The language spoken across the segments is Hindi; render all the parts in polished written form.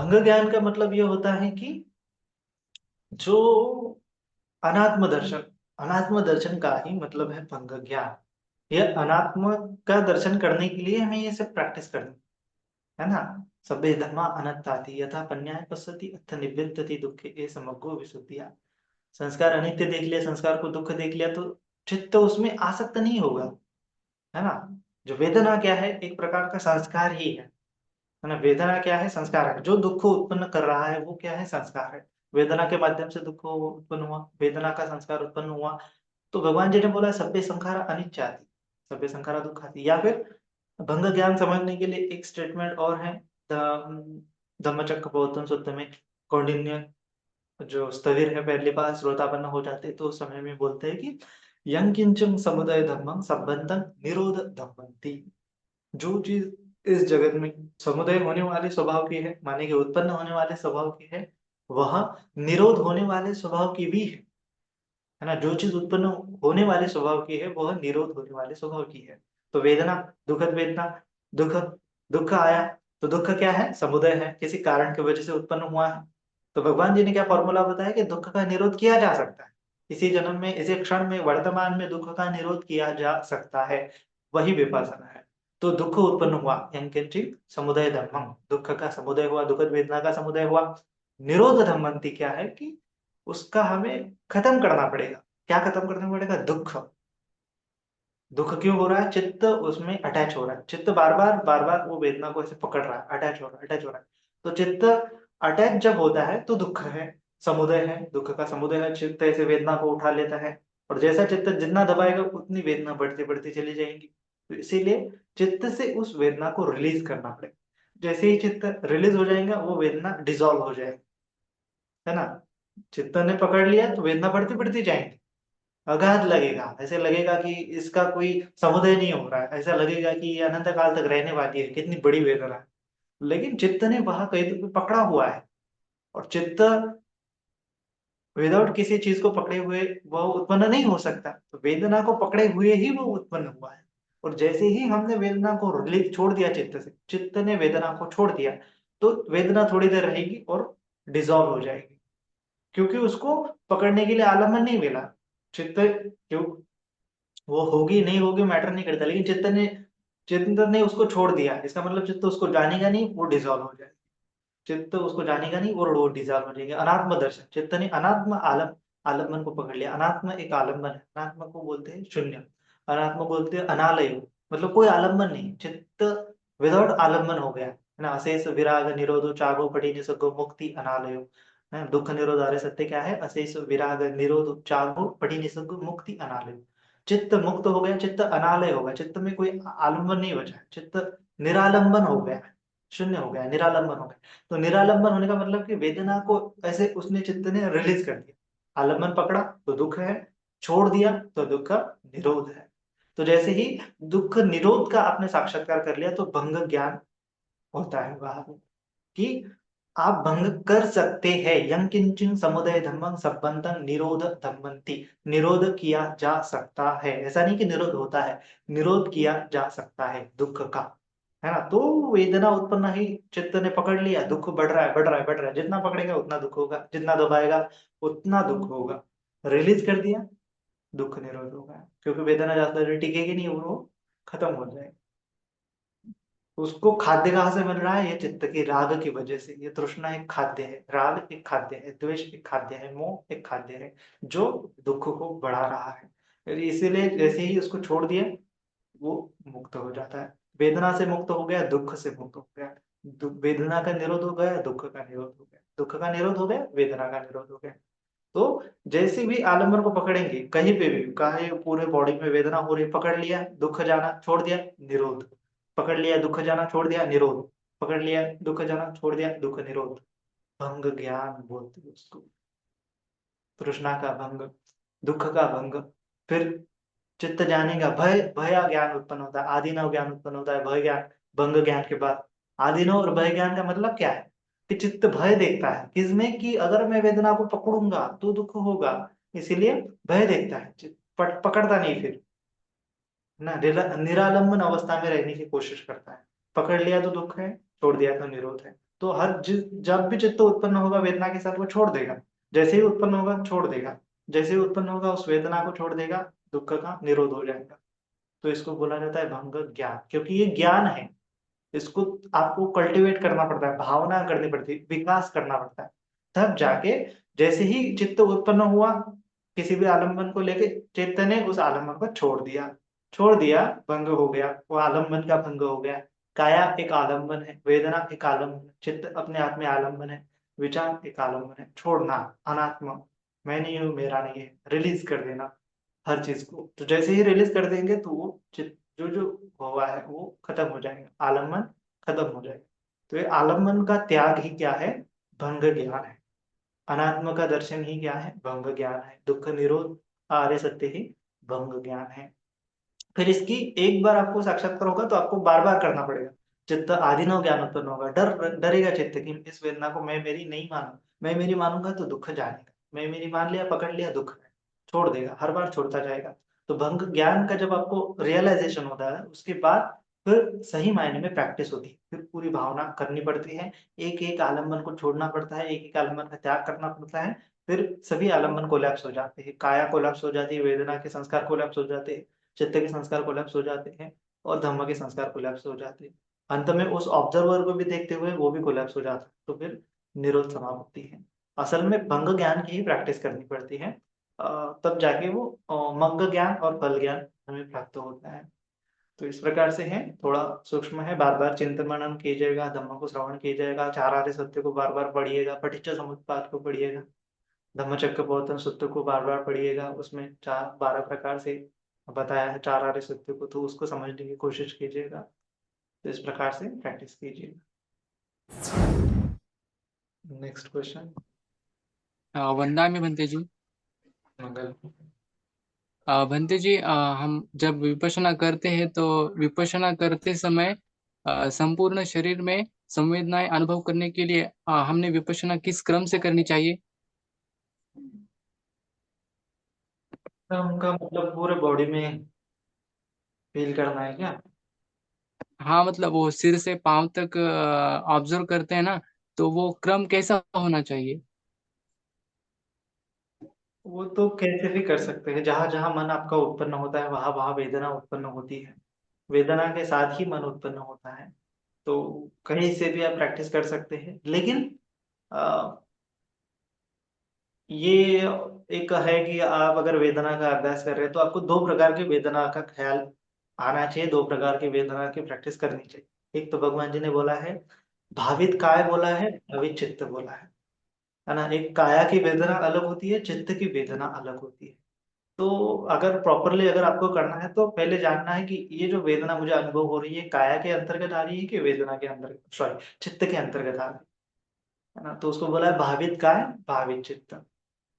भंग ज्ञान का मतलब ये होता है कि जो अनात्म दर्शन, अनात्म दर्शन का ही मतलब है भंग ज्ञान। यह अनात्म का दर्शन करने के लिए हमें ये सब प्रैक्टिस करनी है ना। सभ्य धर्मा अनंताति यथा पन्याय पश्यति अथ निवृत्तति दुखे ये समग्रो विशुद्धिया। संस्कार अनित्य देख लिया, संस्कार को दुख देख लिया तो चित्त उसमें आसक्त नहीं होगा, है ना। जो वेदना क्या है, एक प्रकार का संस्कार ही है ना। वेदना क्या है, संस्कार है। जो दुख को उत्पन्न कर रहा है वो क्या है, संस्कार है। वेदना के माध्यम से दुख उत्पन्न हुआ, वेदना का संस्कार उत्पन्न हुआ। तो भगवान जी ने बोला सभ्य संखारा अनिच्चाति, सभ्य संखारा दुखाति। या फिर भंग ज्ञान समझने के लिए एक स्टेटमेंट और है, धम्मचक्कप्रवर्तन सूत्र में कौंडिन्य जो स्थविर है पहली बार श्रोतापन्न हो जाते तो उस समय में बोलते हैं कि यं किंचन समुदय धम्मं संबंधं निरोध धम्मंति। जो चीज इस जगत में समुदय होने वाले स्वभाव की है, माने कि उत्पन्न होने वाले स्वभाव की है, वह निरोध होने वाले स्वभाव की भी है ना। जो चीज उत्पन्न होने वाले स्वभाव की है वह निरोध होने वाले स्वभाव की है। तो वेदना, दुखद वेदना, दुख, दुख आया तो दुख क्या है, समुदय है, किसी कारण की वजह से उत्पन्न हुआ है। तो भगवान जी ने क्या फॉर्मूला बताया कि दुख का निरोध किया जा सकता है, इसी जन्म में, इसी क्षण में, वर्तमान में दुख का निरोध किया जा सकता है। वही विपासना है। तो दुख उत्पन्न हुआ यंकिंचित समुदय धर्मम, दुख का समुदय हुआ, दुखद वेदना का समुदय हुआ। निरोध धम्मंति क्या है कि उसका हमें खत्म करना पड़ेगा। क्या खत्म करना पड़ेगा, दुख। दुख क्यों हो रहा है, चित्त उसमें अटैच हो रहा है, चित्त बार बार वो वेदना को ऐसे पकड़ रहा है, अटैच हो रहा है, अटैच हो रहा है। तो चित्त अटैच जब होता है तो दुख है, समुदय है, दुख का समुदय है। चित्त ऐसे वेदना को उठा लेता है, और जैसा चित्त जितना दबाएगा उतनी वेदना बढ़ती बढ़ती चली जाएंगी। तो इसीलिए चित्त से उस वेदना को रिलीज करना पड़ेगा। जैसे ही चित्त रिलीज हो जाएगा वो वेदना डिसॉल्व हो जाएगी, है ना। चित्त ने पकड़ लिया तो वेदना बढ़ती बढ़ती जाएंगी, अगाध लगेगा, ऐसे लगेगा कि इसका कोई समुदय नहीं हो रहा है, ऐसा लगेगा कि ये अनंत काल तक रहने वाली है, कितनी बड़ी वेदना है। लेकिन चित्त ने वहां कहीं तो पकड़ा हुआ है, और चित्त विदाउट किसी चीज को पकड़े हुए वह उत्पन्न नहीं हो सकता। तो वेदना को पकड़े हुए ही वो उत्पन्न हुआ है। और जैसे ही हमने वेदना को रिलीज छोड़ दिया चित्त से, चित्त ने वेदना को छोड़ दिया, तो वेदना थोड़ी देर रहेगी और डिसॉल्व हो जाएगी, क्योंकि उसको पकड़ने के लिए आलम्बन नहीं मिला। चित्त क्यों, वो होगी नहीं होगी मैटर नहीं करता, लेकिन चित्त ने उसको छोड़ दिया, इसका मतलब चित्त उसको जानेगा नहीं, वो डिसॉल्व हो जाएगा। चित्त उसको जानेगा नहीं और वो डिसॉल्व हो जाएगा। अनात्म दर्शन, चित्त ने अनात्म आलम्बन को पकड़ लिया। अनात्म एक आलम्बन है, अनात्म को बोलते हैं शून्य, अनात्म बोलते हैं अनालय, मतलब कोई आलम्बन नहीं, चित्त विदाउट आलम्बन हो गया, है ना। अशेष विराग निरोधो चागो पटी निसर्गो मुक्ति अनालयो, है दुख निरोध आर्य सत्य क्या है, अशेष विराग निरोध चागो पटी निसर्गो मुक्ति अनालयो। चित्त मुक्त हो गया, चित्त अनालय हो गया, चित्त में कोई आलम्बन नहीं बचा है, चित्त निरालंबन हो गया, शून्य हो गया, निरालंबन हो गया। तो निरालंबन होने का मतलब कि वेदना को ऐसे उसने, चित्त ने रिलीज कर दिया। आलम्बन पकड़ा तो दुख है, छोड़ दिया तो दुख का निरोध है। तो जैसे ही दुख निरोध का आपने साक्षात्कार कर लिया तो भंग ज्ञान होता है वहां कि आप भंग कर सकते हैं। यं किंचिन समुदय धम्मं संबंधं निरोध धम्मंति, निरोध किया जा सकता है, ऐसा नहीं कि निरोध होता है, निरोध किया जा सकता है दुख का, है ना। तो वेदना उत्पन्न ही, चित्त ने पकड़ लिया, दुख बढ़ रहा है, बढ़ रहा है, बढ़ रहा है, जितना पकड़ेगा उतना दुख होगा, जितना दबाएगा उतना दुख होगा। रिलीज कर दिया, दुख निरोध होगा, क्योंकि वेदना ज्यादा देर टिकेगी नहीं, वो खत्म हो जाएगी। उसको खाद्य कहाँ से मिल रहा है, ये चित्त की राग की वजह से। ये तृष्णा एक खाद्य है, राग एक खाद्य है, द्वेष एक खाद्य है, मोह एक खाद्य है, जो दुख को बढ़ा रहा है। फिर इसीलिए जैसे ही उसको छोड़ दिया वो मुक्त हो जाता है। वेदना से मुक्त हो गया, दुख से मुक्त हो गया। वेदना का निरोध हो गया, दुख का निरोध हो गया, दुख का निरोध हो गया, वेदना का निरोध हो गया। तो जैसे भी आलम्बन को पकड़ेंगे कहीं पे भी, कहे पूरे बॉडी में वेदना हो रही, पकड़ लिया, दुख जाना छोड़ दिया, निरोध। पकड़ लिया, दुख जाना छोड़ दिया, निरोध। पकड़ लिया, दुख जाना छोड़ दिया, दुख निरोध। भंग ज्ञान बोलते हैं उसको। तृष्णा का भंग, दुख का भंग। फिर चित्त जानेगा, भय, भय ज्ञान उत्पन्न होता है, आदिनव ज्ञान उत्पन्न होता है भय ज्ञान, भंग ज्ञान के बाद। आदिनव और भय ज्ञान का मतलब क्या है कि चित्त भय देखता है किसमें, कि अगर मैं वेदना को पकड़ूंगा तो दुख होगा, इसीलिए भय देखता है चित्त, पकड़ता नहीं फिर, ना निरालंबन अवस्था में रहने की कोशिश करता है। पकड़ लिया तो दुख है, छोड़ दिया तो निरोध है। तो जब भी चित्त उत्पन्न होगा वेदना के साथ वो छोड़ देगा। जैसे ही उत्पन्न होगा छोड़ देगा। जैसे ही उत्पन्न होगा उस वेदना को छोड़ देगा, दुःख का निरोध हो जाएगा। तो इसको बोला जाता है भंग ज्ञान, क्योंकि ये ज्ञान है। इसको आपको कल्टीवेट करना पड़ता है, भावना करनी पड़ती है, विकास करना पड़ता है। तब जाके जैसे ही चित्त उत्पन्न हुआ किसी भी आलम्बन को लेके, चित्त ने उस आलम्बन को छोड़ दिया, भंग हो गया, वो आलम्बन का भंग हो गया। काया एक आलम्बन है, वेदना एक आलम्बन है, चित्त अपने आप में आलम्बन है, विचार एक आलम्बन है। छोड़ना, अनात्मा, मैं नहीं हूँ, मेरा नहीं है, रिलीज कर देना हर चीज को। तो जैसे ही रिलीज कर देंगे तो वो चित्त जो जो हुआ है वो खत्म हो जाएगा, आलम्बन खत्म हो जाएगा। तो ये आलम्बन का त्याग ही क्या है? भंग ज्ञान है। अनात्म का दर्शन ही क्या है? भंग ज्ञान है। दुःख निरोध आर्य सत्य ही भंग ज्ञान है। फिर इसकी एक बार आपको साक्षात्कार होगा तो आपको बार बार करना पड़ेगा। चित्त आधीनव ज्ञान उत्पन्न होगा, डरेगा चित्त कि इस वेदना को मैं मेरी नहीं मानू, मैं मेरी मानूंगा तो दुःख जानेगा, मैं मेरी मान लिया, पकड़ लिया, दुःख है, छोड़ देगा, हर बार छोड़ता जाएगा। तो भंग ज्ञान का जब आपको रियलाइजेशन होता है उसके बाद फिर सही मायने में प्रैक्टिस होती है, फिर पूरी भावना करनी पड़ती है, एक एक आलम्बन को छोड़ना पड़ता है, एक एक आलम्बन का त्याग करना पड़ता है। फिर सभी आलम्बन कोलैप्स हो जाते हैं, काया कोलैप्स हो जाती है, वेदना के संस्कार कोलैप्स हो जाते हैं, चित्त के संस्कार कोलैप्स हो जाते हैं, और धम्म के संस्कार कोलैप्स हो जाते हैं। अंत में उस ऑब्जर्वर को भी देखते हुए वो भी कोलैप्स हो जाता है, तो फिर निरोध समाप्ति है। असल में भंग ज्ञान की ही प्रैक्टिस करनी पड़ती है, तब जाके वो मंग ज्ञान और फल ज्ञान हमें प्राप्त होता है। तो इस प्रकार से है, थोड़ा सूक्ष्म है, बार बार चिंतन मनन कीजिएगा, धम्म को श्रवण कीजिएगा, चार आर्य सत्य को बार बार पढ़िएगा, पठिच्च समुत्पाद को पढ़िएगा, धम्मचक्कप्रवर्तन सूत्र को बार बार पढ़िएगा, उसमें 12 प्रकार से बताया है चार आर्य सत्य को, तो उसको समझने की कोशिश कीजिएगा। तो इस प्रकार से प्रैक्टिस कीजिएगा। Next question. वंदामी बनते जी। मंगल। भंते जी, हम जब विपश्यना करते हैं तो विपश्यना करते समय संपूर्ण शरीर में संवेदनाएं अनुभव करने के लिए हमने विपश्यना किस क्रम से करनी चाहिए? उनका मतलब पूरे बॉडी में फील करना है क्या? हाँ, मतलब वो सिर से पांव तक ऑब्जर्व करते हैं ना, तो वो क्रम कैसा होना चाहिए? वो तो कैसे भी कर सकते हैं, जहां जहां मन आपका उत्पन्न होता है वहां वहां वेदना उत्पन्न होती है, वेदना के साथ ही मन उत्पन्न होता है। तो कहीं से भी आप प्रैक्टिस कर सकते हैं, लेकिन ये एक है कि आप अगर वेदना का अभ्यास कर रहे हैं तो आपको दो प्रकार की वेदना का ख्याल आना चाहिए, दो प्रकार की वेदना की प्रैक्टिस करनी चाहिए। एक तो भगवान जी ने बोला है भावित काय, बोला है भावित चित्त बोला है ना। एक काया की वेदना अलग होती है, चित्त की वेदना अलग होती है। तो अगर प्रॉपरली अगर आपको करना है तो पहले जानना है कि ये जो वेदना मुझे अनुभव हो रही है काया के अंतर्गत आ रही है कि वेदना के अंतर्गत, सॉरी, चित्त के अंतर्गत आ रही है ना। तो उसको बोला है भावित काय भावित चित्त।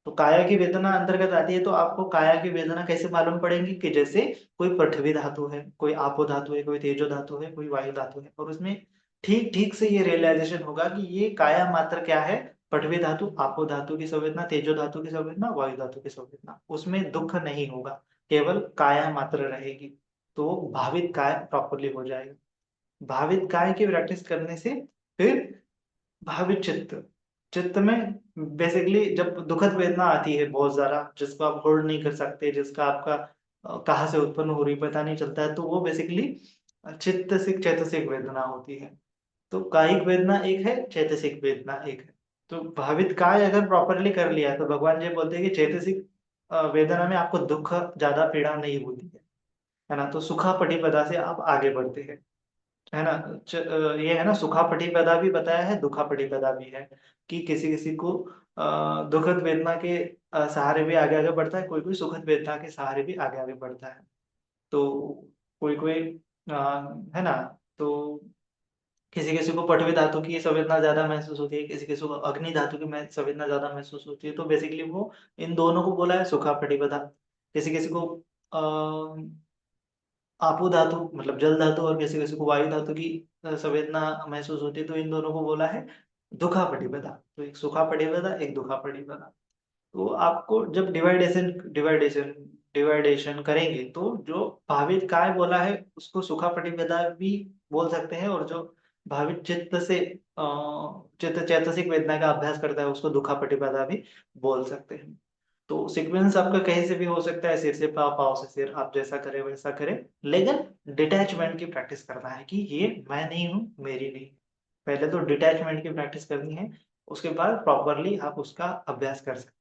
तो काया की वेदना अंतर्गत आती है, तो आपको काया की वेदना कैसे मालूम पड़ेगी कि जैसे कोई पृथ्वी धातु है, कोई आपो धातु है, कोई तेजो धातु है, कोई वायु धातु है, और उसमें ठीक ठीक से ये रियलाइजेशन होगा कि ये काया मात्र क्या है, पृथ्वी धातु, आपो धातु की संवेदना, तेजो धातु की संवेदना, वायु धातु की संवेदना, उसमें दुःख नहीं होगा, केवल काया मात्र रहेगी। तो वो भावित काय प्रॉपरली हो जाएगा। भावित काय की प्रैक्टिस करने से फिर भावित चित्त, चित्त में बेसिकली जब दुखद वेदना आती है बहुत ज्यादा, जिसको आप होल्ड नहीं कर सकते, जिसका आपका कहाँ से उत्पन्न हो रही पता नहीं चलता है, तो वो बेसिकली चित्तसिक चैतसिक वेदना होती है। तो कायिक वेदना एक है, चैतसिक वेदना एक है। तो भावित काय अगर प्रॉपरली कर लिया तो भगवान जी बोलते हैं कि चैतसिक वेदना में आपको दुख ज्यादा पीड़ा नहीं होती है ना। तो सुखा पटिपदा से आप आगे बढ़ते हैं, है ना। ये है ना, सुखा पटिपदा भी बताया है, दुखा पटिपदा भी है, कि किसी किसी को दुखद वेदना के सहारे भी आगे आगे बढ़ता है, कोई कोई सुखद वेदना के सहारे भी आगे आगे बढ़ता है। तो कोई कोई है ना। तो किसी किसी को पटवी धातु की संवेदना ज्यादा महसूस होती है, किसी किसी को अग्नि धातु की संवेदना ज्यादा महसूस होती है, तो बेसिकली वो इन दोनों को बोला है सुखा पटिपदा। किसी किसी को आपो धातु मतलब जल धातु, और किसी किसी को वायु धातु की संवेदना महसूस होती है, तो इन दोनों को बोला है दुखा पटिपदा। तो एक सुखा पटिपदा, एक दुखा पटिपदा। तो आपको जब डिवाइडेशन डिवाइडेशन करेंगे तो जो भावित काय बोला है उसको सुखा पटिपदा भी बोल सकते हैं, और जो भावित चित्त से चित्त चैतसिक वेदना का अभ्यास करता है, उसको दुखा पटिपदा भी बोल सकते हैं। तो सीक्वेंस आपका कहीं से भी हो सकता है, सिर से पाँव, पाँव से सिर, आप जैसा करें वैसा करें, लेकिन डिटैचमेंट की प्रैक्टिस करना है कि ये मैं नहीं हूँ, मेरी नहीं। पहले तो डिटैचमेंट की प्रैक्टिस करनी है, उसके बाद प्रॉपरली आप उसका अभ्यास कर सकते हैं,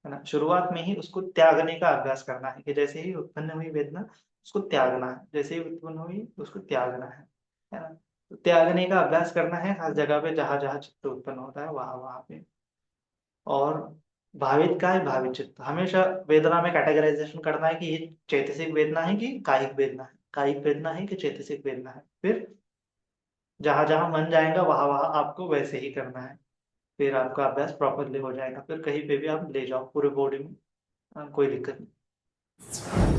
है ना? शुरुआत में ही उसको त्यागने का अभ्यास करना है कि जैसे ही उत्पन्न हुई वेदना, उसको त्यागना है, जैसे ही उत्पन्न हुई उसको त्यागना है ना? तो त्यागने का अभ्यास करना है हर जगह पे, जहाँ-जहाँ चित्त उत्पन्न होता है वहाँ-वहाँ पे। और भावित का है, भावित चित्त, हमेशा वेदना में कैटेगराइजेशन करना है कि ये चैतसिक वेदना है कि कायिक वेदना है, कायिक वेदना है कि चैतसिक वेदना है। फिर जहाँ-जहाँ मन जाएगा वहाँ-वहाँ आपको वैसे ही करना है। फिर आपका अभ्यास प्रॉपरली हो जाएगा, फिर कहीं पे भी आप ले जाओ पूरे बॉडी में, कोई दिक्कत नहीं।